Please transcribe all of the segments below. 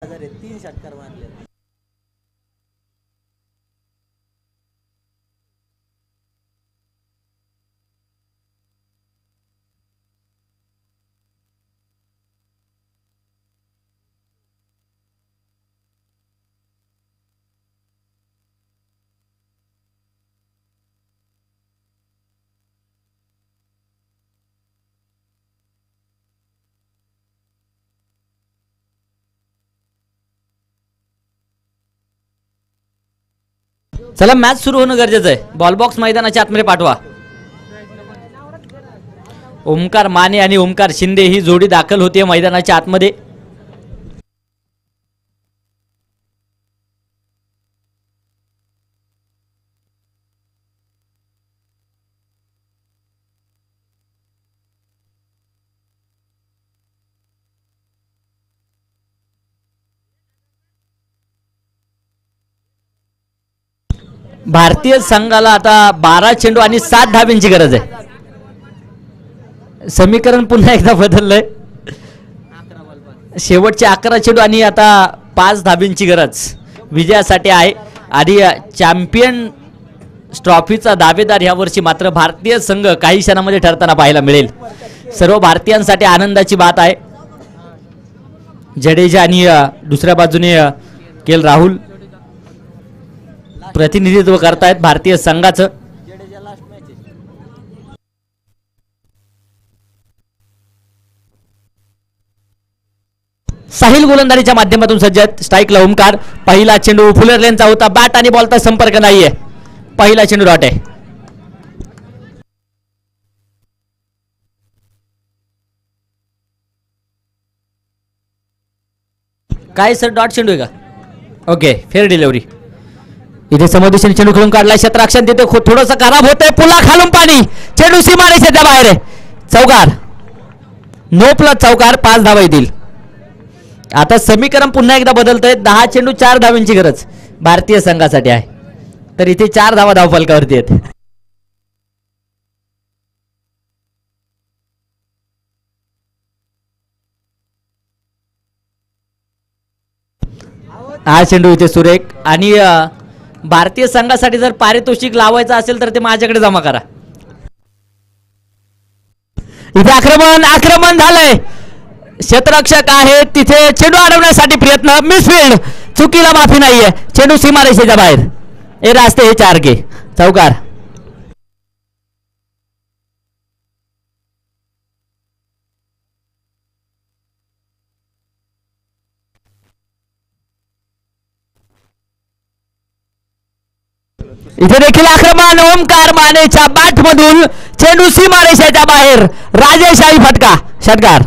तीन षटकार मारले. चला मॅच सुरू होणं गरजेचं आहे. बॉल बॉक्स मैदानाच्या आतमध्ये पाठवा. ओमकार माने आणि ओमकार शिंदे ही जोडी दाखल होते मैदानाच्या आतमध्ये. भारतीय संघाला आता 12 चेंडू आणि 7 धाब्यांची गरज आहे. समीकरण पुन्हा एकदा बदललंय. शेवटचे 11 चेंडू आणि आता 5 धाब्यांची गरज विजयासाठी आहे. आणि चॅम्पियन ट्रॉफीचा दावेदार यावर्षी मात्र भारतीय संघ काही क्षणामध्ये ठरताना पाहायला मिळेल. सर्व भारतीयांसाठी आनंदाची बात आहे. जडेजा आणि दुसऱ्या बाजूने के. राहुल प्रतिनिधित्व करतायत भारतीय संघाचं. साहिल गोलंदाजीच्या माध्यमातून सज्ज आहेत. स्ट्राईकला ओमकार. पहिला चेंडू फुलरलेनचा होता. बॅट आणि बॉलचा संपर्क नाहीये. पहिला चेंडू डॉट आहे. काय सर डॉट चेंडू आहे का? Okay fair delivery. इथे समोरदिशेने चेंडू खेळून काढला. क्षेत्ररक्षण तिथे थोडंसं खराब होतंय. पुला खालून पाणी. चेंडू सीमारेषेच्या बाहेर आहे. चौकार. नो प्लस चौकार. 5 धावा येतील. आता समीकरण पुन्हा एकदा बदलतंय. 10 चेंडू 4 धावांची गरज भारतीय संघासाठी आहे. तर इथे 4 धावा धावफलकावरती आहेत. हा चेंडू इथे सुरेख. आणि भारतीय संघासाठी जर पारितोषिक लावायचं असेल तर ते माझ्याकडे जमा करा. इथे आक्रमण झालंय. क्षेत्ररक्षक आहे तिथे. चेंडू अडवण्यासाठी प्रयत्न. मिसफिल्ड. चुकीला माफी नाहीये. चेंडू सीमारेषेच्या बाहेर. हे रास्ते हे 4 के. चौकार. इथे देखील आक्रमण. ओमकार मानेच्या बॅट मधून चेंडू सीमारेषेच्या बाहेर. राजेशाही फटका. षटकार.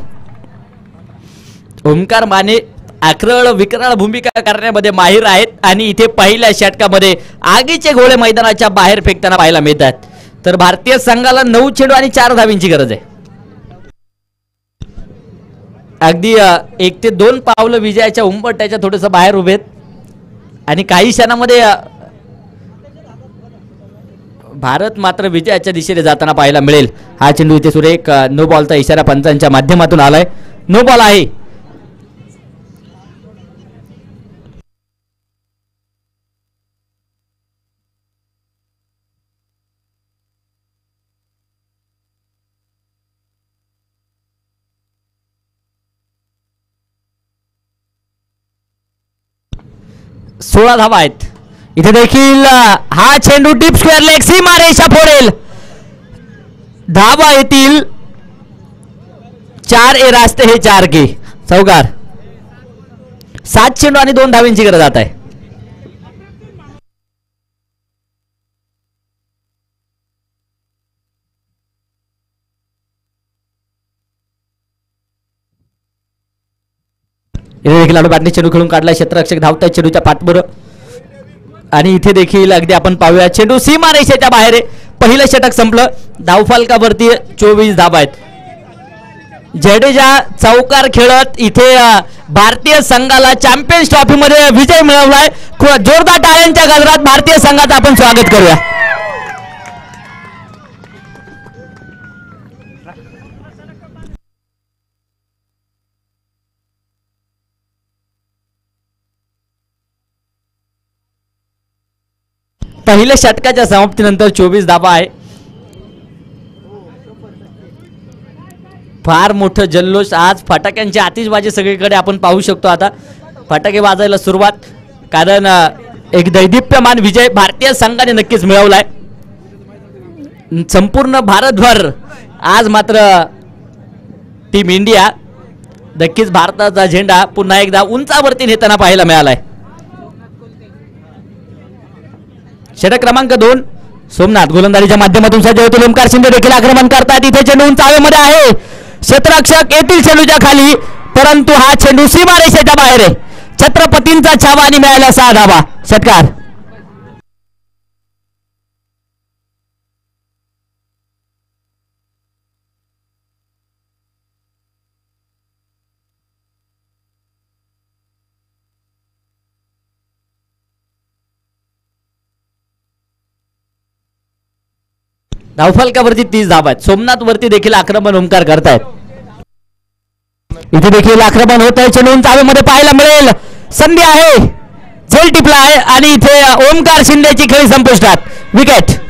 ओमकार माने आक्रळ विकराळ भूमिका करण्यामध्ये माहिर आहेत. आणि इथे पहिल्या षटकामध्ये आगीचे गोळे मैदानाच्या बाहेर फेकताना पाहायला मिळतात. तर भारतीय संघाला 9 चेंडू आणि 4 धावींची गरज आहे. अगदी 1 ते 2 पावलं विजयाच्या उंबरठ्याच्या थोडंसं बाहेर उभेत. आणि काही क्षणामध्ये भारत मात्र विजयाच्या दिशेने जाताना पाहायला मिळेल. हा चेंडू इथे सुरेख. नो बॉलचा इशारा पंचांच्या माध्यमातून आलाय. नो बॉल आहे. सोळा धावा आहेत. इथे देखील हा चेंडू डीप स्क्वेअर लेग सीमारेषा फोडेल. धावा येतील 4 ए रास्ते हे 4 के. चौकार. 7 चेंडू आणि 2 धावींची गरज आता आहे. इथे देखील आडू बॅटने चेंडू खेळून काढला. क्षेत्ररक्षक धावताय चेंडूच्या पाठबरोबर. आणि इथे देखील अगदी आपण पाहूया चेंडू सीमारेषेच्या बाहेर आहे. पहिलं षटक संपलं. धावफलकावरती 24 धावा आहेत. जडेजा चौकार खेळत इथे भारतीय संघाला चॅम्पियन्स ट्रॉफी मध्ये विजय मिळवलाय. जोरदार टाळ्यांच्या गजरात भारतीय संघाचं आपण स्वागत करूया. पहिल्या षटकाच्या समाप्तीनंतर 24 धावा आहे. फार मोठं जल्लोष आज फटाक्यांची आतिषबाजी सगळीकडे आपण पाहू शकतो. आता फटाके वाजायला सुरुवात, कारण एक दैदिप्यमान विजय भारतीय संघाने नक्कीच मिळवलाय. संपूर्ण भारतभर आज मात्र टीम इंडिया नक्कीच भारताचा झेंडा पुन्हा एकदा उंचावरती नेताना पाहायला मिळालाय. षटक क्रमांक 2 सोमनाथ गोलंदाजीच्या माध्यमातून सज्ज होतील. ओमकार शिंदे देखील आक्रमण करतात. इथे चेंडू उंचावेमध्ये आहे. क्षेत्ररक्षक येतील चेंडूच्या खाली, परंतु हा चेंडू सीमारेषेच्या बाहेर आहे. छत्रपतींचा छावा आणि मिळाला 6 धावा. षटकार. धावफलकावरती 30 धावा आहेत. सोमनाथ वरती देखील आक्रमण ओमकार करतायत. इथे देखील आक्रमण होत आहे. चेंडू चावेमध्ये पाहायला मिळेल. संधी आहे, झेल टिपला आहे आणि इथे ओमकार शिंदेची खेळी संपुष्टात. विकेट.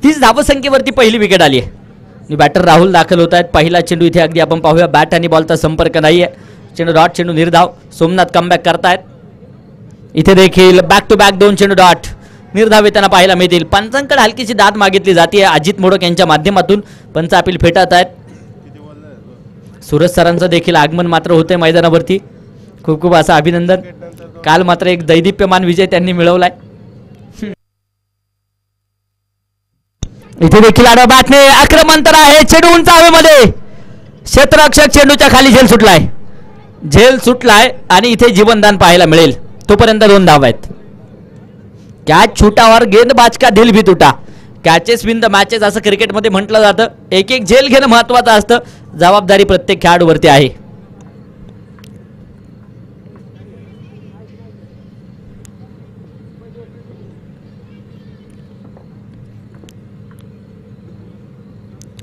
तीस धावसंख्येवरती पहिली विकेट आली आहे. बॅटर राहुल दाखल होत आहेत. पहिला चेंडू इथे अगदी आपण पाहूया. बॅट आणि बॉलचा संपर्क नाहीये. चेंडू डॉट, चेंडू निर्धाव. सोमनाथ कमबॅक करतायत. इथे देखील बॅक टू बॅक 2 चेंडू डॉट निर्धाव येताना पाहायला मिळतील. पंचांकडे हलकीची दाद मागितली जाते अजित मोडक यांच्या माध्यमातून. पंच अपील फेटाळत आहेत. सूरज सरांचं देखील आगमन मात्र होते मैदानावरती. खूप खूप असं अभिनंदन. काल मात्र एक दैदिप्यमान विजय त्यांनी मिळवलाय. इथे देखील आडवा बॅटने आक्रमण तर आहे. चेंडू उंच हवेमध्ये. क्षेत्ररक्षक चेंडूच्या खाली झेल सुटलाय. झेल सुटलाय आणि इथे जीवनदान पाहायला मिळेल. तोपर्यंत 2 धावा आहेत. कॅच छुटावर गेंदबाज का दिल भी तुटा. कॅचेस विन द मॅचेस असं क्रिकेटमध्ये म्हटलं जातं. एक एक झेल घेणं महत्वाचं असतं. जबाबदारी प्रत्येक खेळाडूवरती आहे.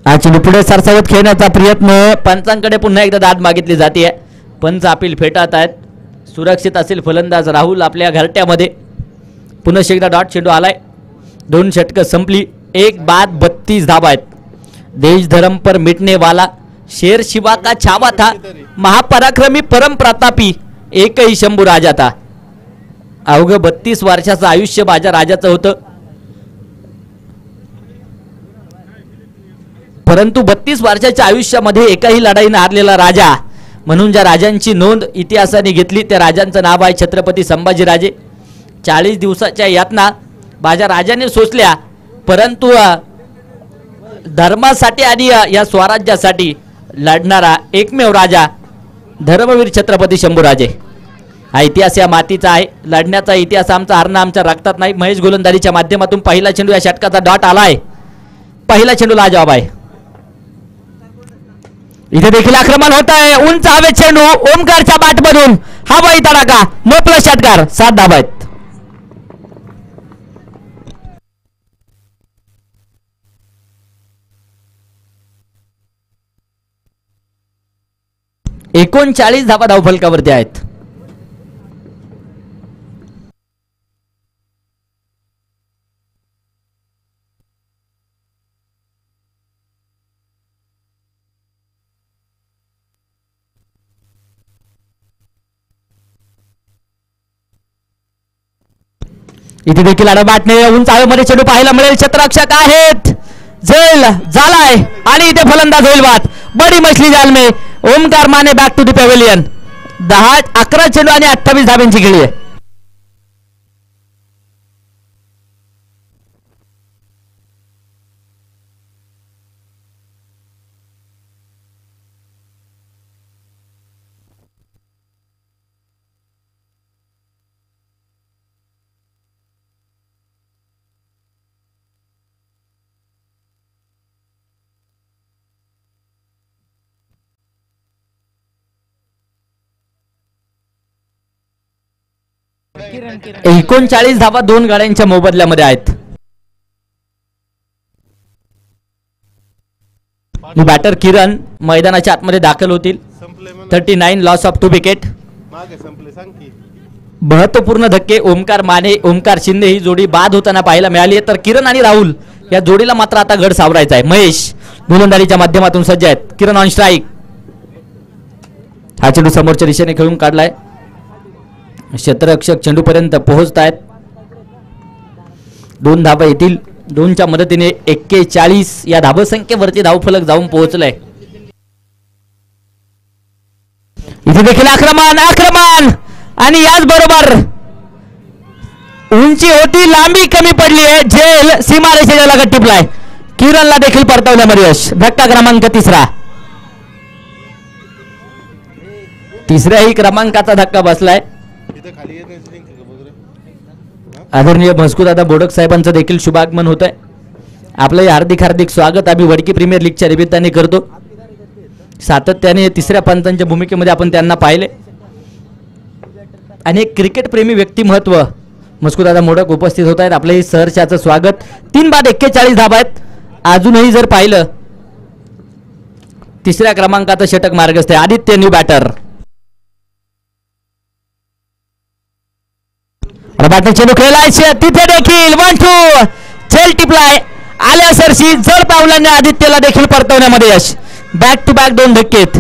हा चेंडू पुढे सरसावत खेळण्याचा प्रयत्न. पंचांकडे पुन्हा एकदा दाद मागितली जाते. पंच अपील फेटाळत आहेत. सुरक्षित असेल फलंदाज राहुल आपल्या घरट्यामध्ये. पुन्हा एकदा डॉट चेंडू आलाय. 2 षटकं संपली. 1 बाद 32 धावा आहेत. देश धर्म पर मिटने वाला शेर शिवा का छावा था. महापराक्रमी परम प्रतापी एकही शंभू राजा था. अवघ 32 वर्षाचं आयुष्य माझ्या राजाचं होतं. परंतु 32 वर्षाच्या आयुष्यामध्ये एकाही लढाईने हारलेला राजा म्हणून ज्या राजांची नोंद इतिहासाने घेतली त्या राजांचं नाव आहे छत्रपती संभाजीराजे. 40 दिवसाच्या यातना माझ्या राजाने सोसल्या, परंतु धर्मासाठी आणि या स्वराज्यासाठी लढणारा एकमेव राजा धर्मवीर छत्रपती शंभूराजे. हा इतिहास या मातीचा आहे. लढण्याचा इतिहास आमचा, हरणं आमच्या रक्तात नाही. महेश गोलंदाजीच्या माध्यमातून पहिला चेंडू या षटकाचा डॉट आलाय. पहिला चेंडू लाजवाब आहे. इथे देखील आक्रमण होत आहे. उंच हवे चेंडू ओमकारच्या बॅटमधून हवाई तडाखा. मोकळा षटकार. 7 धावा आहेत. एकोणचाळीस धावा धावफलकावरती आहेत. इथे देखील आडा बॅटने उंच हवेमध्ये चेंडू पाहायला मिळेल. क्षेत्ररक्षक आहेत. झेल झालाय आणि इथे फलंदाज होईल बाद. बडी मछली जाल में Omkar Mane back to the pavilion. 11 चेंडू आणि 28 धाब्यांची खेळी आहे. किरण किरण 39 धावा 2 गाड्यांच्या मोबदल्यामध्ये आहेत. बॅटर किरण मैदानाच्या आतमध्ये दाखल होतील. 39 लॉस ऑफ 2 विकेट. महत्वपूर्ण धक्के ओमकार माने ओमकार शिंदे ही जोडी बाद होताना पाहायला मिळाली आहे. तर किरण आणि राहुल या जोडीला मात्र आता गड सावरायचा आहे. महेश गोलंदाजीच्या माध्यमातून सज्ज आहेत. किरण ऑन स्ट्राईक. हा चेंडू समोरच्या दिशेने खेळून काढलाय. क्षेत्ररक्षक चेंडूपर्यंत पोहोचत आहेत. 2 धावा येतील. 2च्या मदतीने 41 या धावसंख्येवरती धावफलक जाऊन पोहोचलाय. इथे देखील आक्रमण आणि याच बरोबर उंची होती, लांबी कमी पडली आहे. झेल सीमारेषेच्या लगत टिपलाय. किरणला देखील परतवण्यामध्ये यश. धक्का क्रमांक 3. तिसऱ्याही क्रमांकाचा धक्का बसलाय. आदरणीय मस्कूदादा बोडक साहेबांचं देखील शुभागमन होत आहे. आपलं हार्दिक हार्दिक स्वागत आम्ही वडकी प्रीमियर लीगच्या निमित्ताने करतो. सातत्याने तिसऱ्या पंचांच्या भूमिकेमध्ये आपण त्यांना पाहिले. अनेक क्रिकेट प्रेमी व्यक्तिमत्व मस्कूदादा मोडक उपस्थित होत आहेत. आपलंही सहर्षाचं स्वागत. 3 बाद 41 धाबा आहेत. अजूनही जर पाहिलं तिसऱ्या क्रमांकाचं षटक मार्गस्थ आहे. Aditya new batter. चेंडू खेळलाय तिथे देखील 1-2 झेल टिपलाय. आल्या सरशी जड पावलाने आदित्यला देखील परतवण्यामध्ये यश. बॅक टू बॅक 2 धक्केत.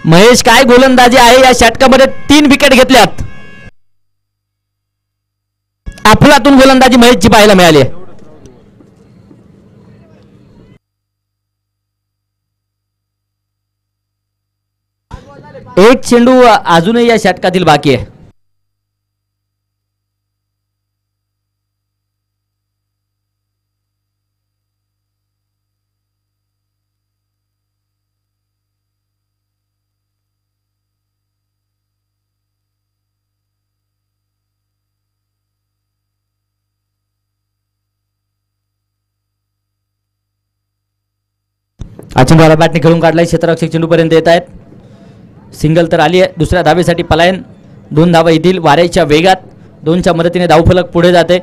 महेश काय गोलंदाजी आहे या षटकामध्ये. 3 विकेट घेतल्यात. अफलातून गोलंदाजी महेशची पाहायला मिळाली आहे. एक चेंडू अजूनही या षटकातील बाकी आहे. चेंडूला बॅटने खेळून काढलाय. क्षेत्ररक्षक चेंडूपर्यंत येत आहेत. सिंगल तर आली आहे. दुसऱ्या धावेसाठी पलायन. 2 धावा येतील वाऱ्याच्या वेगात. 2च्या मदतीने धावफलक पुढे जाते.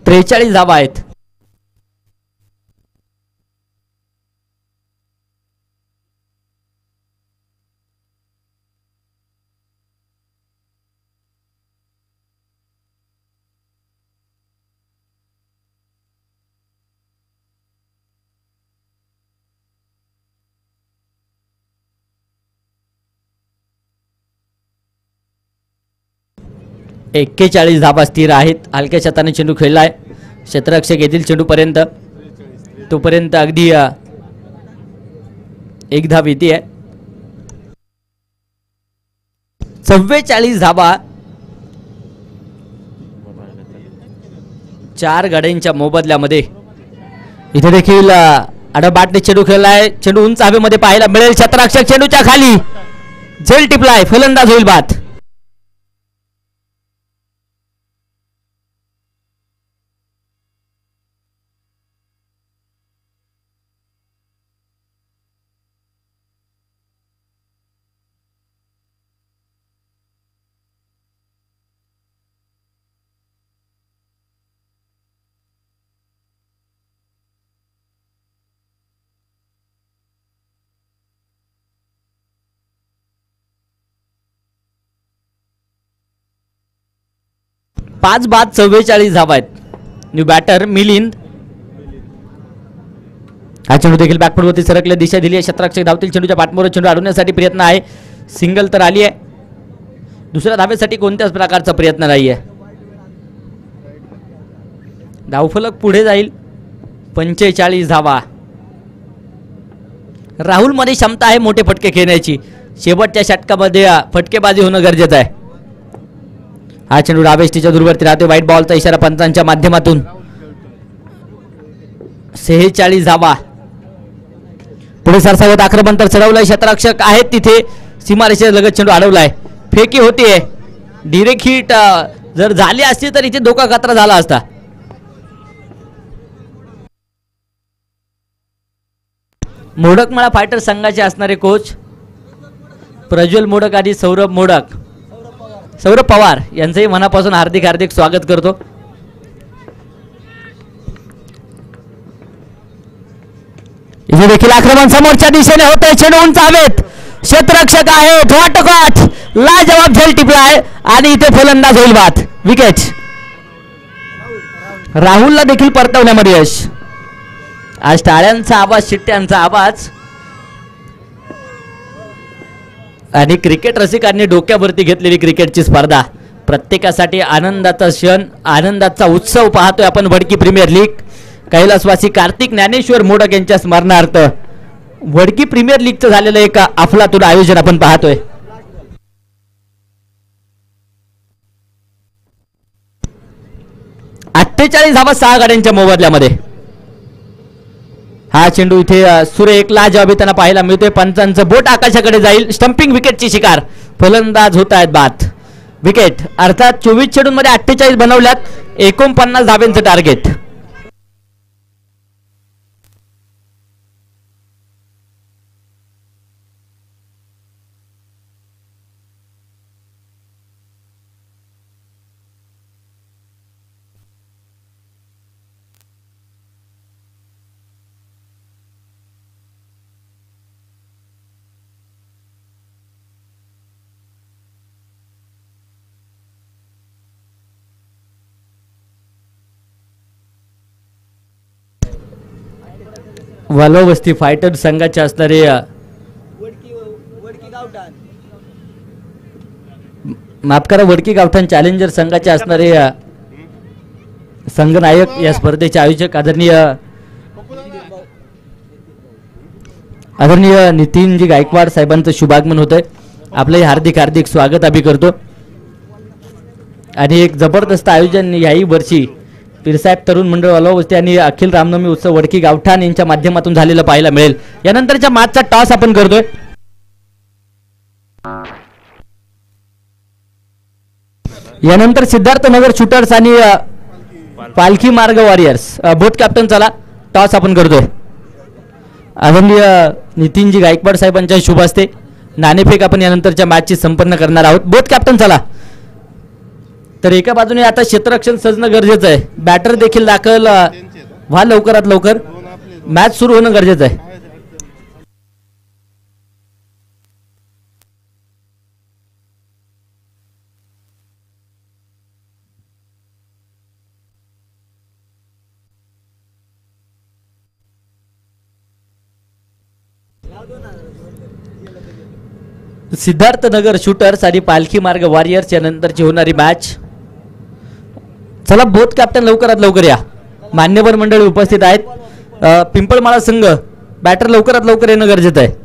43 धावा आहेत. एक्केचाळीस धाबा स्थिर आहेत. हलक्या शताने चेंडू खेळलाय. क्षेत्ररक्षक येथील चेंडूपर्यंत. तोपर्यंत अगदी एक धाव येते. 44 धाबा 4 गाड्यांच्या मोबदल्यामध्ये. इथे देखील अडबाटने चेंडू खेळलाय. चेंडू उंच हवेमध्ये पाहायला मिळेल. क्षेत्ररक्षक चेंडूच्या खाली झेल टिपलाय. फलंदाज होईल बाद. पाच बाद 44 धावा आहेत. New batter Milind. हा चेंडू देखील बॅकफुटवरती सरकले. दिशा दिली आहे. क्षेत्ररक्षक धावतील. चेंडूच्या पाठमोर चेंडू अडवण्यासाठी प्रयत्न आहे. सिंगल तर आली आहे. दुसऱ्या धावेसाठी कोणत्याच प्रकारचा प्रयत्न नाही आहे. धावफलक पुढे जाईल. 45 धावा. राहुलमध्ये क्षमता आहे मोठे फटके खेळण्याची. शेवटच्या षटकामध्ये फटकेबाजी होणं गरजेचं आहे. हा चेंडू डावेष्टीच्या दूरवरती राहतो. व्हाईट बॉलचा इशारा पंचांच्या माध्यमातून. 46 धावा. पुढे सरसावत आक्रमण तर चढवलंय. क्षेत्ररक्षक आहेत तिथे. सीमारेषेच्या लगत चेंडू अडवलाय. फेकी होतीये. डिरेक्ट हिट जर झाली असती तर इथे धोका खतरा झाला असता. मोडकमाळा फायटर संघाचे असणारे कोच प्रज्वल मोडक आणि सौरभ पवार यांचंही मनापासून हार्दिक हार्दिक स्वागत करतो. इथे देखील आक्रमण समोरच्या दिशेने होते. चेंडू उंच हवेत. क्षेत्ररक्षक आहे ठोकाठ लाजवाब झेल टिपलाय आणि इथे फलंदाज होईल बाद. विकेट. राहुलला देखील परतवण्यामध्ये यश. आज टाळ्यांचा आवाज, शिट्ट्यांचा आवाज आणि क्रिकेट रसिकांनी डोक्यावरती घेतलेली क्रिकेटची स्पर्धा. प्रत्येकासाठी आनंदाचा क्षण, आनंदाचा उत्सव पाहतोय आपण. Wadki premier league. कैलासवासी कार्तिक ज्ञानेश्वर मोडक यांच्या स्मरणार्थ वडकी प्रीमियर लीगचं झालेलं एक अफलातून आयोजन आपण पाहतोय. धावा 6 गाड्यांच्या मोबदल्यामध्ये. हा चेंडू इथे सुरेख लाजवाबी त्यांना पाहायला मिळतोय. पंचांचं बोट आकाशाकडे जाईल. स्टंपिंग विकेटची शिकार. फलंदाज होत आहेत बाद. विकेट. अर्थात 24 चेंडूंमध्ये 48 बनवल्यात. 49 धाब्यांचं टार्गेट. वालोवस्ती फायटर संघाचे असणारे माफ करा वडकी गावठाण चॅलेंजर संघाचे असणारे संघनायक या स्पर्धेचे आयोजक आदरणीय नितीनजी गायकवाड साहेबांचं शुभागमन होतंय. आपलं हार्दिक हार्दिक स्वागत आम्ही करतो. आणि एक जबरदस्त आयोजन याही वर्षी पीरसाहेब तरुण मंडळ वालोवस्ती आणि अखिल रामनवमी उत्सव वडकी गावठाण यांच्या माध्यमातून झालेलं पाहायला मिळेल. यानंतरच्या मॅचचा टॉस आपण करतोय. यानंतर सिद्धार्थ नगर शूटर्स आणि पालखी मार्ग वॉरियर्स बोथ कॅप्टन चला टॉस आपण करतोय. आदरणीय नितीनजी गायकवाड साहेबांच्या शुभ हस्ते नाणेफेक आपण यानंतरच्या मॅचची संपन्न करणार आहोत. बोथ कॅप्टन चला. तर एका बाजूने आता क्षेत्ररक्षण सजणं गरजेचं आहे. बॅटर देखील दाखल व्हा लवकरात लवकर. मॅच सुरू होणं गरजेचं आहे. सिद्धार्थ नगर शूटर्स आणि पालखी मार्ग वॉरियर्स यानंतरची होणारी मॅच. चला बोथ कॅप्टन लवकरात लवकर या. मान्यवर मंडळी उपस्थित आहेत. पिंपळमाळा संघ बॅटर लवकरात लवकर येणं गरजेचं आहे.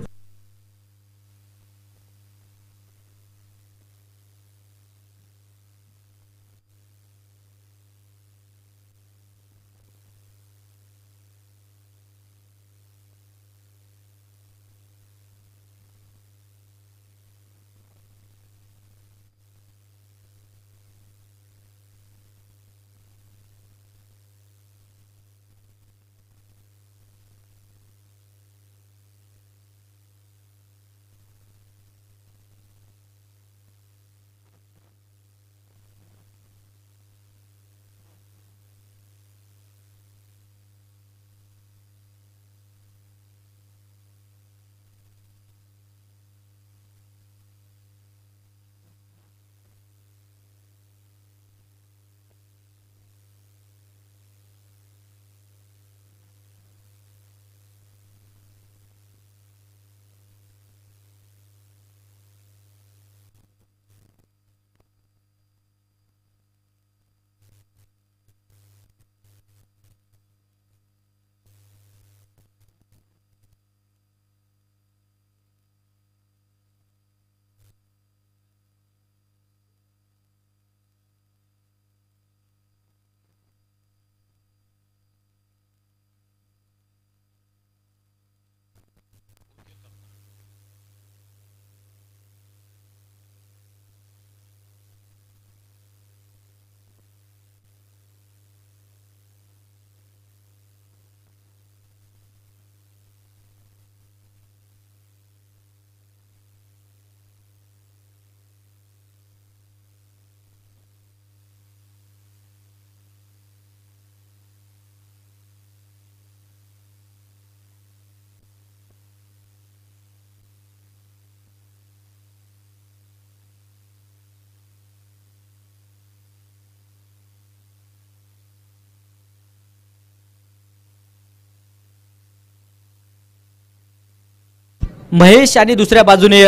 महेश आणि दुसऱ्या बाजूने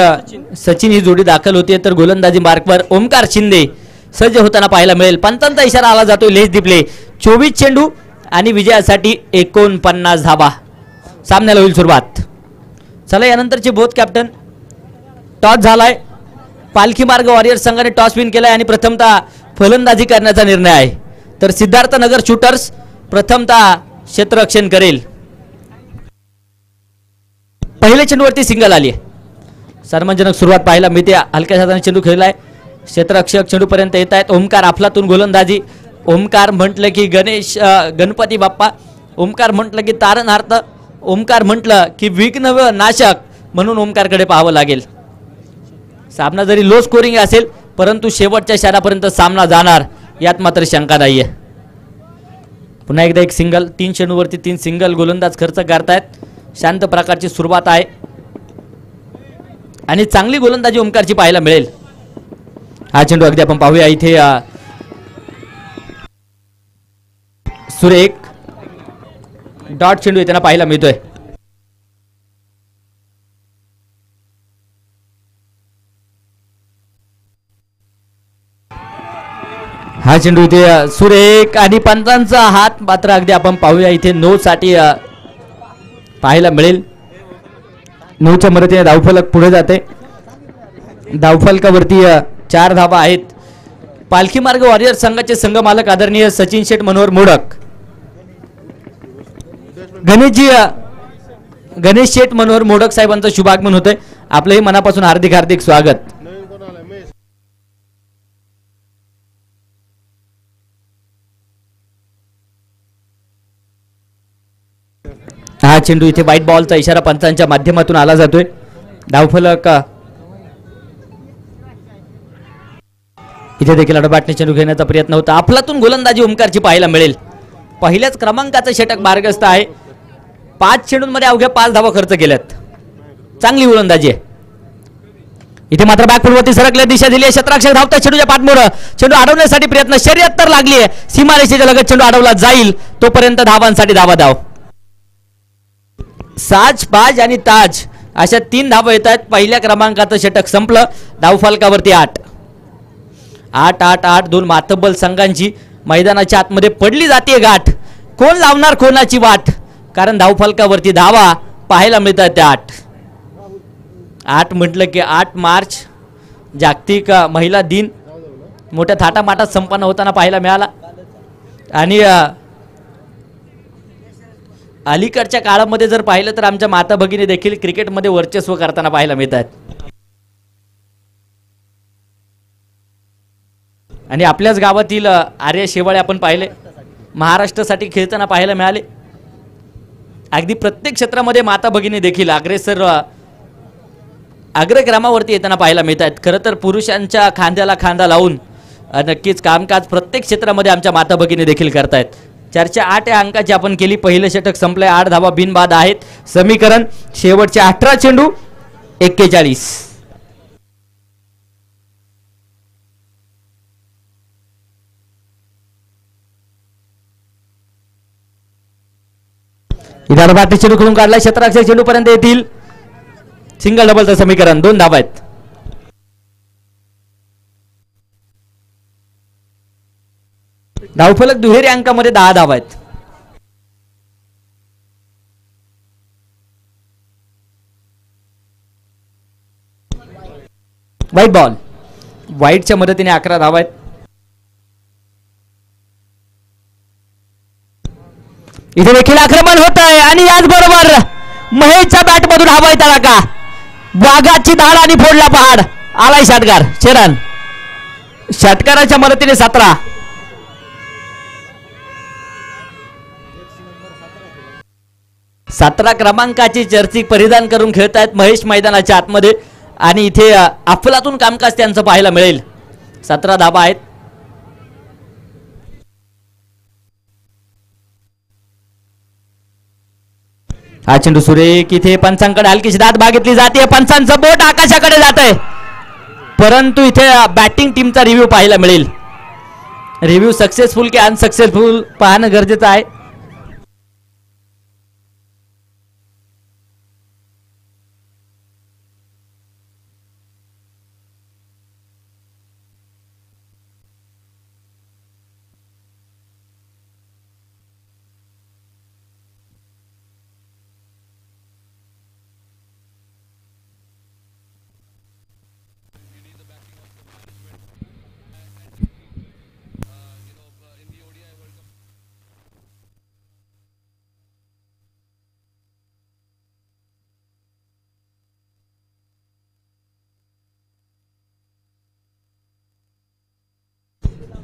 सचिन ही जोडी दाखल होते, तर गोलंदाजी मार्कवर ओमकार शिंदे सज्ज होताना पाहायला मिळेल. पंचांचा इशारा आला जातो. लेस दिपले 24 चेंडू आणि विजयासाठी 49 धावा. सामन्याला होईल सुरुवात. चला यानंतरचे बोथ कॅप्टन. टॉस झालाय. पालखी मार्ग वॉरियर्स संघाने टॉस विन केलाय आणि प्रथमतः फलंदाजी करण्याचा निर्णय आहे. तर सिद्धार्थ नगर शूटर्स प्रथमतः क्षेत्ररक्षण करेल. पहिल्या चेंडूवरती सिंगल आली आहे. सर्वजनक सुरुवात पाहायला मिळते. हलक्या हाताने चेंडू खेळलाय. क्षेत्ररक्षक चेंडूपर्यंत येत आहेत. ओमकार अफलातून गोलंदाजी. ओमकार म्हटलं की गणेश गणपती बाप्पा. ओमकार म्हटलं की तारणहार्थ. ओमकार म्हटलं की विघ्न नाशक, म्हणून ओमकारकडे पाहावं लागेल. सामना जरी लो स्कोरिंग असेल परंतु शेवटच्या क्षणापर्यंत सामना जाणार यात मात्र शंका नाहीये. पुन्हा एकदा एक सिंगल. 3 चेंडूवरती 3 सिंगल गोलंदाज खर्च करतायत. शांत प्रकारची सुरुवात आहे आणि चांगली गोलंदाजी ओमकारची पाहायला मिळेल. हा चेंडू अगदी आपण पाहूया. इथे सुरेख डॉट चेंडू येताना पाहायला मिळतोय. हा चेंडू इथे सुरेख आणि पंचांचा हात मात्र अगदी आपण पाहूया. इथे 9 साठी पाहायला मिळेल. 9च्या मदतीने धावफलक पुढे जाते. धावफलकावरती 4 धावा आहेत. पालखी मार्ग वॉरियर संघाचे संघमालक आदरणीय सचिन शेठ मनोहर मोडक. गणेश शेठ मनोहर मोडक साहेबांचं शुभागमन होतंय. आपलंही मनापासून हार्दिक हार्दिक स्वागत. हा चेंडू इथे व्हाईट बॉलचा इशारा पंचांच्या माध्यमातून आला जातोय. धावफलक इथे देखील अडबाटने चेंडू घेण्याचा प्रयत्न होता. अफलातून गोलंदाजी ओमकारची पाहायला मिळेल. पहिल्याच क्रमांकाचं षटक मार्गस्थ आहे. 5 चेंडूंमध्ये अवघ्या 5 धावा खर्च केल्यात. चांगली गोलंदाजी आहे. इथे मात्र बॅकफुटवरती सरकल्या दिशा दिली आहे. क्षेत्ररक्षक धावता चेंडूच्या पाठमोर. चेंडू अडवण्यासाठी प्रयत्न. शर्यत तर लागली आहे. सीमारेषेच्या लगत चेंडू अडवला जाईल. तोपर्यंत धावांसाठी धावा धाव. साज, बाज आणि ताज अशा 3 धावा येत आहेत. पहिल्या क्रमांकाचं षटक संपलं. धावफलकावरती 8. 2 मातब्बल संघांची मैदानाच्या आतमध्ये पडली जाते गाठ. कोण लावणार कोणाची वाट, कारण धावफलकावरती धावा पाहायला मिळतात. त्या 8 म्हटलं की 8 मार्च जागतिक महिला दिन मोठ्या थाटामाटात संपन्न होताना पाहायला मिळाला. आणि अलीकडच्या काळामध्ये जर पाहिलं तर आमच्या माता भगिनी देखील क्रिकेटमध्ये वर्चस्व करताना पाहायला मिळतात. आणि आपल्याच गावातील आर्य शेवाळे आपण पाहिले महाराष्ट्रासाठी खेळताना पाहायला मिळाले. अगदी प्रत्येक क्षेत्रामध्ये माता भगिनी देखील अग्रक्रमावरती येताना पाहायला मिळतात. खरं तर पुरुषांच्या खांद्याला खांदा लावून नक्कीच कामकाज प्रत्येक क्षेत्रामध्ये आमच्या माता भगिनी देखील करतायत. चर्चा 8 या अंकाची आपण केली. पहिलं षटक संपलंय. 8 धावा बिनबाद आहेत. समीकरण शेवटचे 18 चेंडू 41. इधर बाटी चेंडू खेळून काढला. क्षेत्ररक्षक चेंडू पर्यंत येतील. सिंगल डबलचं समीकरण. 2 धावा आहेत. धावफलक दुहेरी अंकामध्ये 10 धावा आहेत. White ball. व्हाईटच्या मदतीने 11 धावा आहेत. इथे देखील आक्रमण होत आहे आणि याचबरोबर महेशच्या बॅटमधून हवाई तडाखा. वाघाची धाड आणि फोडला पहाड. आलाय षटकार. चरण षटकाराच्या मदतीने 17. सतरा क्रमांकाची जर्सी परिधान करून खेळतायत महेश मैदानाच्या आतमध्ये. आणि इथे अफलातून कामकाज त्यांचं पाहायला मिळेल. 17 धाबा आहेत. हा चेंडू सुरेख. इथे पंचांकडे हलकीशी दात बागितली जाते. पंचांचं बोट आकाशाकडे जात आहे, परंतु इथे बॅटिंग टीमचा रिव्ह्यू पाहायला मिळेल. रिव्ह्यू सक्सेसफुल की अनसक्सेसफुल पाहणं गरजेचं आहे.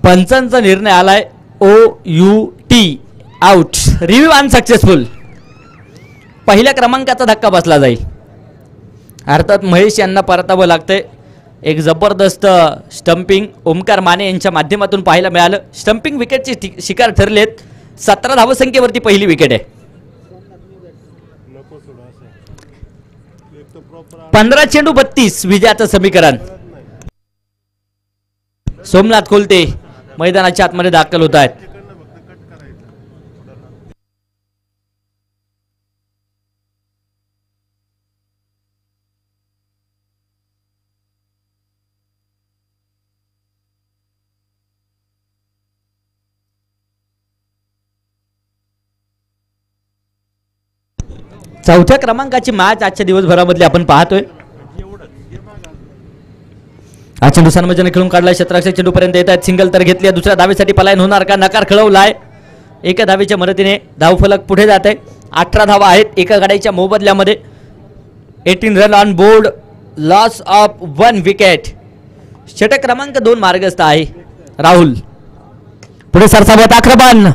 पंचांचा निर्णय आलाय OUT आउट, रिव्ह्यू अनसक्सेसफुल. पहिल्या क्रमांकाचा धक्का बसला जाईल. अर्थात महेश यांना परतावं लागतंय. एक जबरदस्त स्टंपिंग ओमकार माने यांच्या माध्यमातून पाहायला मिळालं. स्टंपिंग विकेटचे शिकार ठरलेत. 17 धावसंख्येवरती पहिली विकेट आहे. 15 चेंडू 32 विजयाचं समीकरण. सोमनाथ कोलते मैदानाच्या आतमध्ये दाखल होत आहेत. चौथ्या क्रमांकाची मॅच आजच्या दिवसभरामधली आपण पाहतोय. हा चेंडू सन्मजने खेळून काढलाय. क्षेत्ररक्षक चेंडूपर्यंत येत आहेत. सिंगल तर घेतली. दुसऱ्या धावेसाठी पलायन होणार का? नकार खेळवलाय. एका धावेच्या मदतीने धावफलक पुढे जात आहे. 18 धावा आहेत एका गाड्याच्या मोबदल्यामध्ये. 18 run on board. Loss of 1 wicket. षटक क्रमांक 2 मार्गस्थ आहे. राहुल पुढे सरसावत आक्रमण.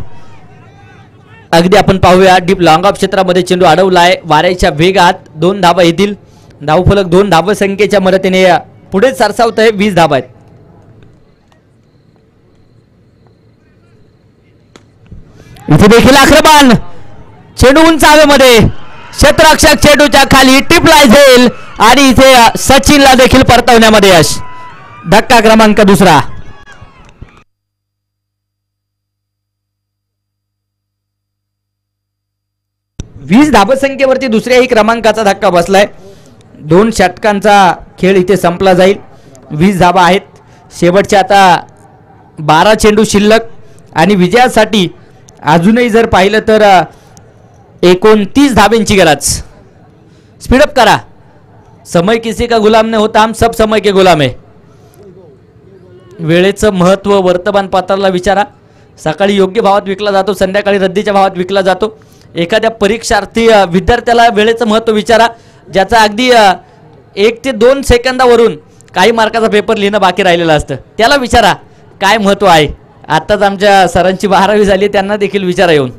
अगदी आपण पाहूया डीप लॉंग ऑफ क्षेत्रामध्ये चेंडू अडवलाय. वाऱ्याच्या वेगात 2 धावा येतील. धावफलक 2 धावसंख्येच्या मदतीने पुढे सरसावत आहे. 20 धावा आहेत. इथे देखील आक्रमण. चेंडू उंच हवेमध्ये. क्षेत्ररक्षक चेंडूच्या खाली टिपलाय जाईल आणि इथे सचिनला देखील परतवण्यामध्ये यश. धक्का क्रमांक 2. 20 धावसंख्येवरती दुसऱ्याही क्रमांकाचा धक्का बसलाय. 2 षटकांचा खेळ इथे संपला जाईल. 20 धावा आहेत. शेवटचे आता 12 चेंडू शिल्लक आणि विजयासाठी अजूनही जर पाहिलं तर 29 धाब्यांची गरज. स्पीडअप करा. समय किसी का गुलाम नहीं होता, हम सब समय के गुलाम आहे. वेळेचं महत्त्व वर्तमानपत्राला विचारा. सकाळी योग्य भावात विकला जातो, संध्याकाळी रद्दीच्या भावात विकला जातो. एखाद्या परीक्षार्थी विद्यार्थ्याला वेळेचं महत्त्व विचारा, ज्याचा अगदी 1 ते 2 सेकंदावरून काही मार्काचा पेपर लिहिणं बाकी राहिलेलं असतं. त्याला विचारा काय महत्त्व आहे. आत्ताच आमच्या सरांची 12वी झाली, त्यांना देखील विचारा येऊन.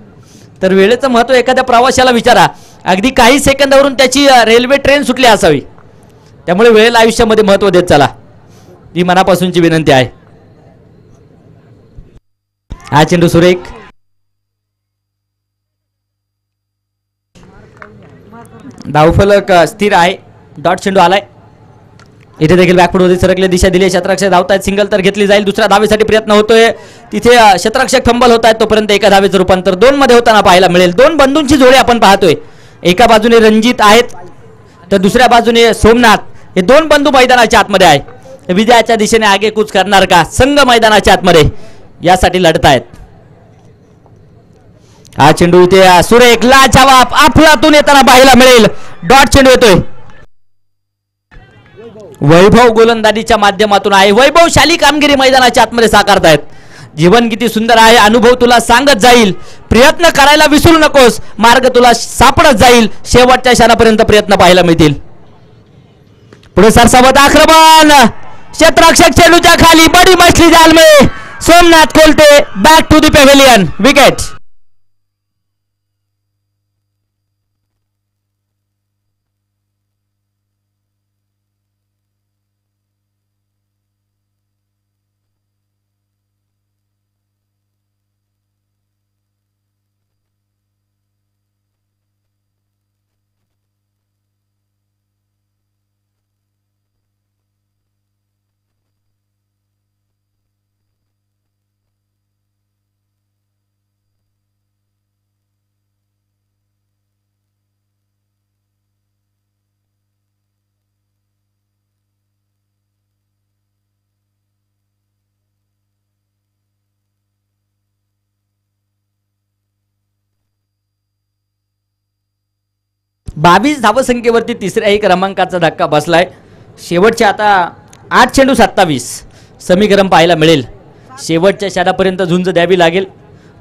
तर वेळेचं महत्त्व एखाद्या प्रवाशाला विचारा. अगदी काही सेकंदावरून त्याची रेल्वे ट्रेन सुटली असावी. त्यामुळे वेळेला आयुष्यामध्ये महत्त्व देत चला, ही मनापासूनची विनंती आहे. हा चेंडू सुरेख. धावफलक स्थिर आहे. डॉट चेंडू आलाय. इथे देखील बॅकफुटमध्ये सरकले दिशा दिली. क्षेत्ररक्षक धावतायत. सिंगल तर घेतली जाईल. दुसऱ्या धावेसाठी प्रयत्न होतोय. तिथे क्षेत्ररक्षक फंबल होत आहेत. तोपर्यंत एका धावेचं रूपांतर 2 मध्ये होताना पाहायला मिळेल. 2 बंधूंची जोडी आपण पाहतोय. एका बाजूने रणजित आहेत तर दुसऱ्या बाजूने सोमनाथ. हे 2 बंधू मैदानाच्या आतमध्ये आहे. विजयाच्या दिशेने आगेकूच करणार का? संघ मैदानाच्या आतमध्ये यासाठी लढत आहेत. हा चेंडू इथे सुरेख लाजवाब अफलातून येताना पाहायला मिळेल. डॉट चेंडू येतोय. वैभव गोलंदाजीच्या माध्यमातून आहे. वैभवशाली कामगिरी मैदानाच्या आतमध्ये साकारतायत. जीवन किती सुंदर आहे. अनुभव तुला सांगत जाईल. प्रयत्न करायला विसरू नकोस. मार्ग तुला सापडत जाईल. शेवटच्या क्षणापर्यंत प्रयत्न पाहायला मिळतील. पुढे सरसावत आक्रमण. क्षेत्ररक्षक चेंडूच्या खाली. बडी मछली जाल में. Somnath Kolte back to the pavilion. Wicket. बावीस धावसंख्येवरती तिसऱ्याही क्रमांकाचा धक्का बसलाय. शेवटचे आता 8 चेंडू 27 समीकरण पाहायला मिळेल. शेवटच्या क्षणापर्यंत झुंज द्यावी लागेल.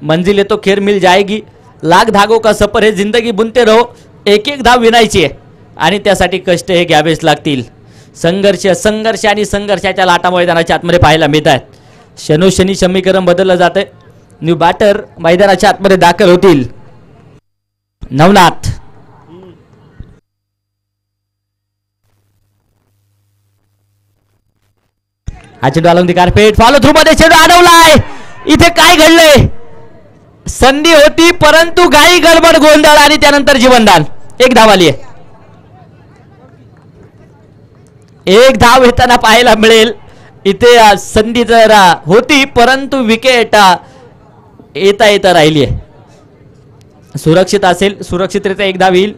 मंजिल तो खेर मिल जाएगी. लाख धागो का सफर है, जिंदगी बुनते रहो. एक एक धाव विनायची आहे आणि त्यासाठी कष्ट हे घ्यावेच लागतील. संघर्ष आणि संघर्षाच्या लाटा मैदानाच्या आतमध्ये पाहायला मिळत आहेत. क्षणोक्षणी समीकरण बदललं जाते. न्यू बॅटर मैदानाच्या आतमध्ये दाखल होतील. नवनाथ हा चेंडू आला कार्पेट फॉलो थ्रू मध्ये चेंडू अडवलाय. इथे काय घडलंय? संधी होती परंतु घाई गडबड गोंधळ आणि त्यानंतर जीवनदान. एक धाव आली आहे. एक धाव येताना पाहायला मिळेल. इथे संधी जरा होती परंतु विकेट येता येता राहिली आहे. सुरक्षित असेल, सुरक्षितरित्या एक धाव येईल.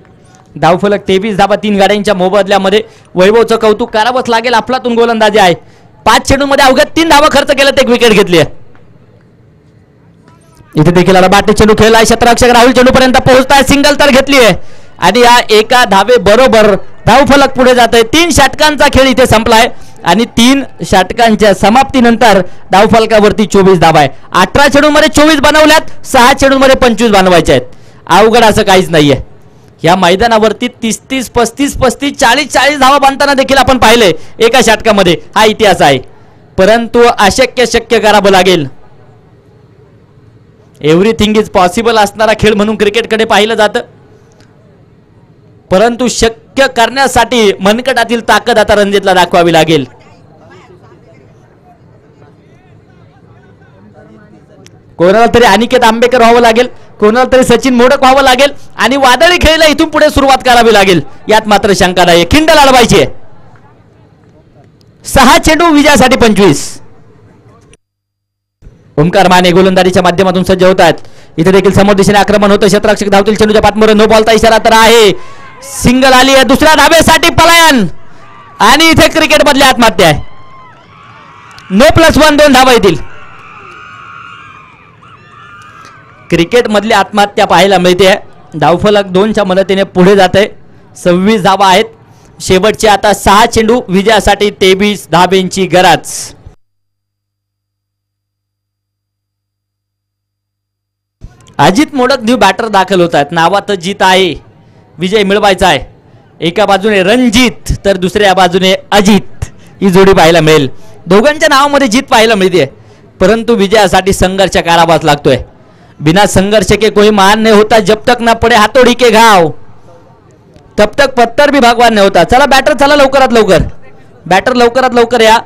धावफलक 23 धावा 3 गाड्यांच्या मोबदल्यामध्ये. वैभवचं कौतुक करावंच लागेल. आपलातून गोलंदाजी आहे. 5 चेंडूमध्ये अवघ्या 3 धावा खर्च केल्यात, एक विकेट घेतली आहे. इथे देखील बाटे चेंडू खेळलाय. क्षेत्ररक्षक राहुल चेंडू पर्यंत पोहोचताय. सिंगल तर घेतली आहे आणि या एका धावे बरोबर धावफलक पुढे जात आहे. 3 षटकांचा खेळ इथे संपलाय आणि 3 षटकांच्या समाप्तीनंतर धावफलकावरती 24 धावा आहे. 18 चेंडूमध्ये 24 बनवल्यात. 6 चेंडूमध्ये 25 बनवायचे आहेत. अवघड असं काहीच नाहीये. या मैदानावरती 30-30, 35-35, 40-40 धावा बांधताना देखील आपण पाहिले एका षटकामध्ये. हा इतिहास आहे. परंतु अशक्य शक्य करावं लागेल. एव्हरीथिंग इज पॉसिबल असणारा खेळ म्हणून क्रिकेटकडे पाहिलं जातं. परंतु शक्य करण्यासाठी मनकटातील ताकद आता रणजितला दाखवावी लागेल. कोणाला तरी अनिकेत आंबेकर व्हावं लागेल, कोणाला तरी सचिन मोडक व्हावं लागेल आणि वादळी खेळला इथून पुढे सुरुवात करावी लागेल. यात मात्र शंका नाही. खिंड लढवायची आहे. 6 चेंडू विजयासाठी 25. ओमकार माने गोलंदाजीच्या माध्यमातून सज्ज होतात. इथे देखील समोर दिशेने आक्रमण होतं. क्षेत्ररक्षक धावतील. चेंडूच्या पाठमोर नो बॉलचा इशारा तर आहे. सिंगल आली आहे. दुसऱ्या धावेसाठी पलायन आणि इथे क्रिकेट मधली आत्महत्या आहे. नो +1 2 धावा येतील. क्रिकेट मधली आत्महत्या पाहायला मिळते. धावफलक 2च्या मदतीने पुढे जाते. 26 धावा आहेत. शेवटचे आता 6 चेंडू विजयासाठी 23 धाब्यांची गरज. अजित मोडक न्यू बॅटर दाखल होत आहेत. नावात जीत आहे. विजय मिळवायचा आहे. एका बाजूने रणजित तर दुसऱ्या बाजूने अजित ही जोडी पाहायला मिळेल. दोघांच्या नावामध्ये जीत पाहायला मिळते परंतु विजयासाठी संघर्ष करावाच लागतोय. बिना संघर्ष के कोई मान नहीं होता. जब तक ना पडे हातोडी के घाव तब तक पत्तर भी भगवान नहीं होता. चला बॅटर, चला लवकरात लवकर बॅटर, लवकरात लवकर या.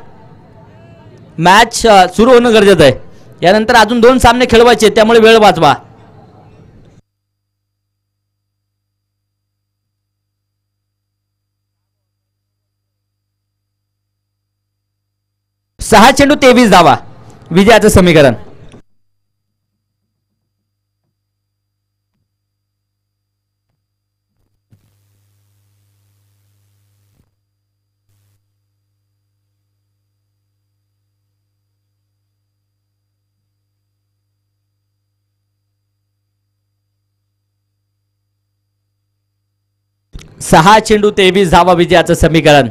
मॅच सुरू होणं गरजेचं आहे. यानंतर अजून 2 सामने खेळवायचे, त्यामुळे वेळ वाचवा. सहा चेंडू 23 धावा विजयाचं समीकरण. सहा चेंडू 23 धावा विजयाचं समीकरण.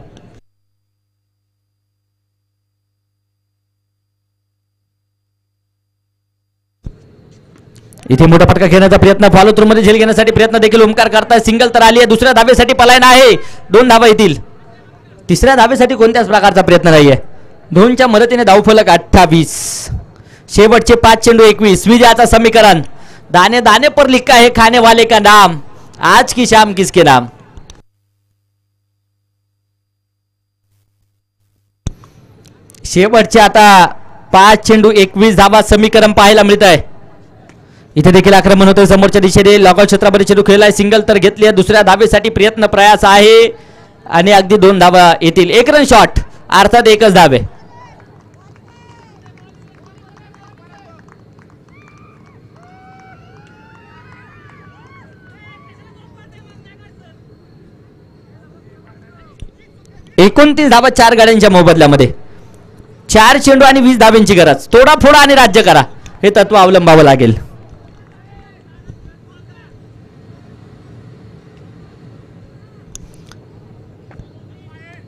इथे मोठा फटका घेण्याचा प्रयत्न, फॉलो थ्रू मध्ये झेल घेण्यासाठी प्रयत्न देखील ओमकार करताय. सिंगल तर आली आहे. दुसऱ्या धावेसाठी पलायन आहे. 2 धावा येतील. तिसऱ्या धावेसाठी कोणत्याच प्रकारचा प्रयत्न नाहीये. 2च्या मदतीने धावफलक 28. शेवटचे 5 चेंडू 21 विजयाचा समीकरण. दाने दाने पर लिखा है खाने वाले का नाम, आज की शाम किसके नाम. शेवटचे आता 5 चेंडू 21 धावा समीकरण पाहायला मिळत आहे. इथे देखील आक्रमण होतं समोरच्या दिशेने. लॉकआउट क्षेत्रामध्ये चेंडू खेळलाय. सिंगल तर घेतली आहे. दुसऱ्या धावेसाठी प्रयत्न प्रयास आहे आणि अगदी 2 धावा येतील. 1 रन शॉट अर्थात 1च धावे. एकोणतीस धावा 4 गाड्यांच्या मोबदल्यामध्ये. 4 चेंडू आणि 20 धाव्यांची गरज. थोडा फोडा आणि राज्य करा हे तत्व अवलंबावं लागेल.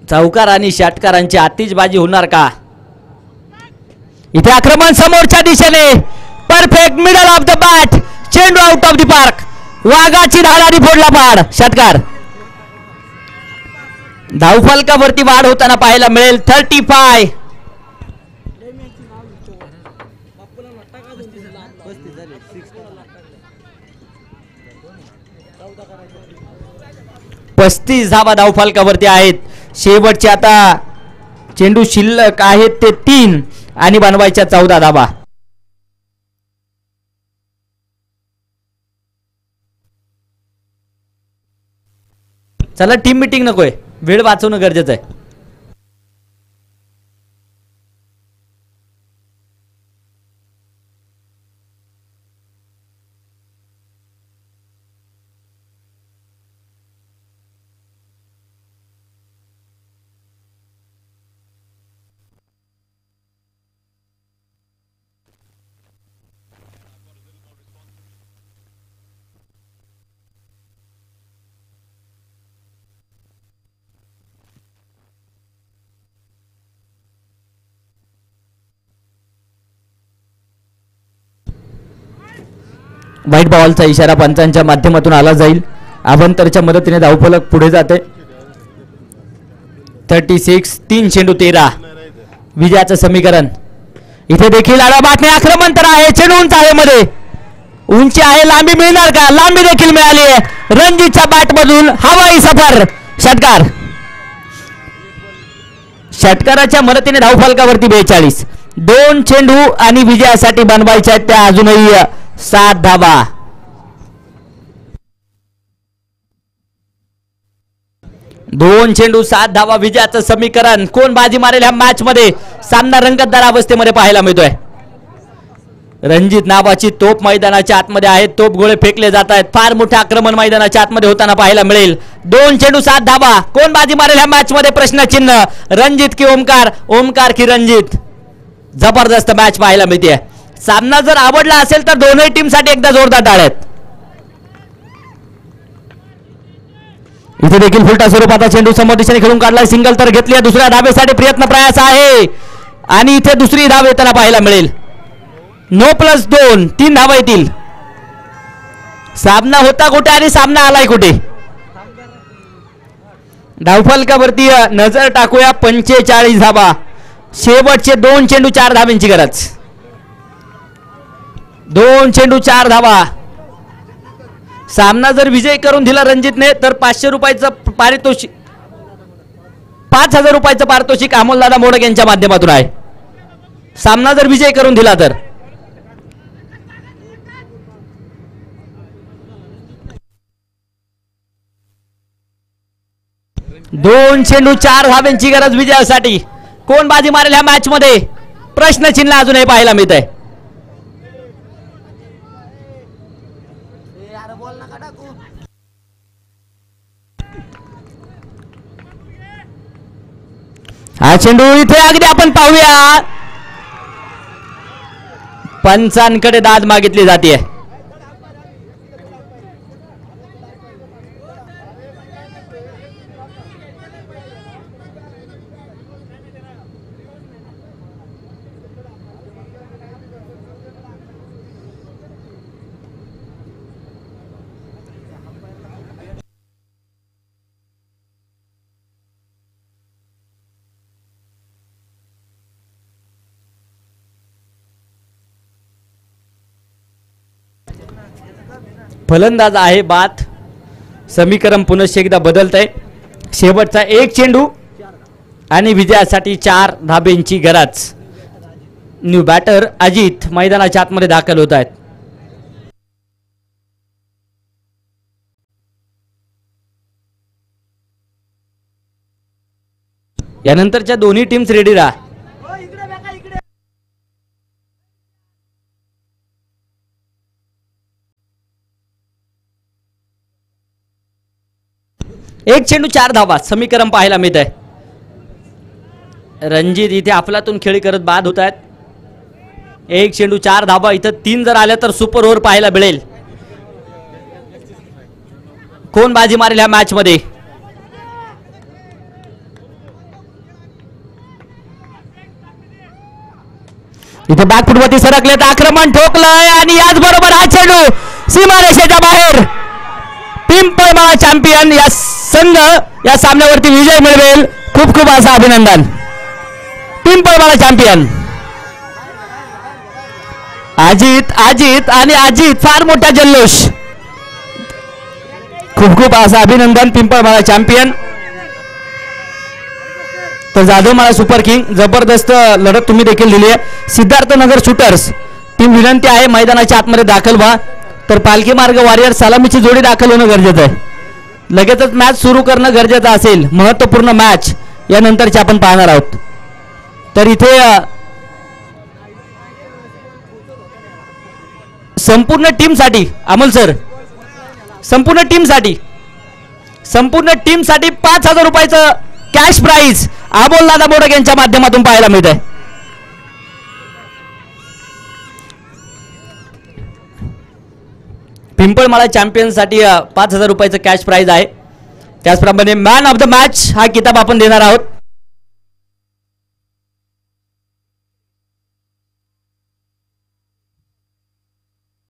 चौकार आणि षटकारांची आतिषबाजी होणार का. इथे आक्रमण समोरच्या दिशेने. Perfect middle of the bat. चेंडू आउट ऑफ द पार्क. वाघाची धाड फोडला पाड. षटकार. धावफलकावरती वाढ होताना पाहायला मिळेल. 35. 35 धावा धावफलकावरती आहेत. शेवटचे आता चेंडू शिल्लक आहेत ते 3 आणि बनवायच्या 14 धावा. चला टीम मीटिंग नकोय, वेळ वाचवणं गरजेचं आहे. व्हाईट बॉलचा इशारा पंचांच्या माध्यमातून आला जाईल. अवंतरच्या मदतीने धावफलक पुढे जाते. 36 3 चेंडू 13 विजयाचं समीकरण. इथे देखील आराबाटने आक्रमण तर आहे. चेंडू उंच हवेमध्ये, उंची आहे, लांबी मिळणार का? लांबी देखील मिळाली आहे. रणजितच्या बॅटमधून हवाई सफर. षटकार. षटकाराच्या मदतीने धावफलकावरती 42. 2 चेंडू आणि विजयासाठी बनवायच्या आहेत त्या अजूनही 7 धावा. दोन चेंडू 7 धावा विजयाचं समीकरण. कोण बाजी मारेल ह्या मॅच मध्ये? सामना रंगतदार अवस्थेमध्ये पाहायला मिळतोय. रणजित नावाची तोप मैदानाच्या आतमध्ये आहे. तोप गोळे फेकले जात आहेत. फार मोठे आक्रमण मैदानाच्या आतमध्ये होताना पाहायला मिळेल. 2 चेंडू 7 धावा. कोण बाजी मारेल ह्या मॅच मध्ये? प्रश्नचिन्ह. रणजित की ओमकार? ओमकार की रणजित? जबरदस्त मॅच पाहायला मिळते. सामना जर आवडला असेल तर दोन्ही टीम साठी एकदा जोरदार टाळ्यात. इथे देखील फुलटा स्वरूपाचा चेंडू समोर दिशेने खेळून काढला. सिंगल तर घेतली. दुसऱ्या धावेसाठी प्रयत्न प्रयास आहे आणि इथे दुसरी धाव येताना पाहायला मिळेल. 9+2 3 धावा येतील. सामना होता कुठे आणि सामना आलाय कुठे? धावफलकावरती नजर टाकूया. 45 धावा. शेवटचे 2 चेंडू 4 धावांची गरज. 2 चेंडू 4 धावा. सामना जर विजय करून दिला रणजितने तर 500 रुपयाचं पारितोषिक, 5000 रुपयाचं पारितोषिक अमोलदादा मोडक यांच्या माध्यमातून आहे. सामना जर विजय करून दिला तर. दोन चेंडू 4 धावांची गरज विजयासाठी. कोण बाजी मारेल ह्या मॅच मध्ये? प्रश्नचिन्ह अजूनही पाहायला मिळत आहे. हा चेंडू इथे अगदी आपण पाहूया. पंचांकडे दाद मागितली जाते. फलंदाज आहे बाद. समीकरण पुनश्च एकदा बदलत आहे. शेवटचा 1 चेंडू आणि विजयासाठी 4 धाब्यांची गरज. न्यू बॅटर अजित मैदानाच्या आतमध्ये दाखल होत आहेत. यानंतरच्या दोन्ही टीम्स रेडी राहा. एक चेंडू 4 धावा. समीकरण पाहायला मिळत आहे. रणजित इथे अफलातून खेळी करत बाद होत आहेत. 1 चेंडू 4 धावा. इथं 3 जर आल्या तर सुपर ओव्हर पाहायला मिळेल. कोण बाजी मारेल ह्या मॅच मध्ये? इथे बॅकफुटवरती सरकलेत. आक्रमण ठोकलंय आणि याच बरोबर हा चेंडू सीमारेषेच्या बाहेर. पिंपळमाळा चॅम्पियन या संघ या सामन्यावरती विजय मिळवेल. खूप खूप असं अभिनंदन. पिंपळमाळा चॅम्पियन अजित. अजित आणि अजित फार मोठा जल्लोष. खूप खूप असं अभिनंदन पिंपळमाळा चॅम्पियन. तर जाधवमाळा सुपर किंग जबरदस्त लढत तुम्ही देखील दिली आहे. सिद्धार्थनगर शूटर्स टीम विनंती आहे मैदानाच्या आतमध्ये दाखल व्हा. तर पालखी मार्ग वॉरियर सलामीची जोडी दाखल होणं गरजेचं आहे. लगेचच मॅच सुरू करणं गरजेचं असेल. महत्त्वपूर्ण मॅच यानंतरची आपण पाहणार आहोत. तर इथे संपूर्ण टीमसाठी अमोल सर संपूर्ण टीमसाठी 5,000 रुपयाचं कॅश प्राइज अमोल दादा मोडक यांच्या माध्यमातून पाहायला मिळत आहे. पिंपळमाळा चॅम्पियनसाठी 5,000 रुपयाचं कॅश प्राइज आहे. त्याचप्रमाणे मॅन ऑफ द मॅच हा किताब आपण देणार आहोत.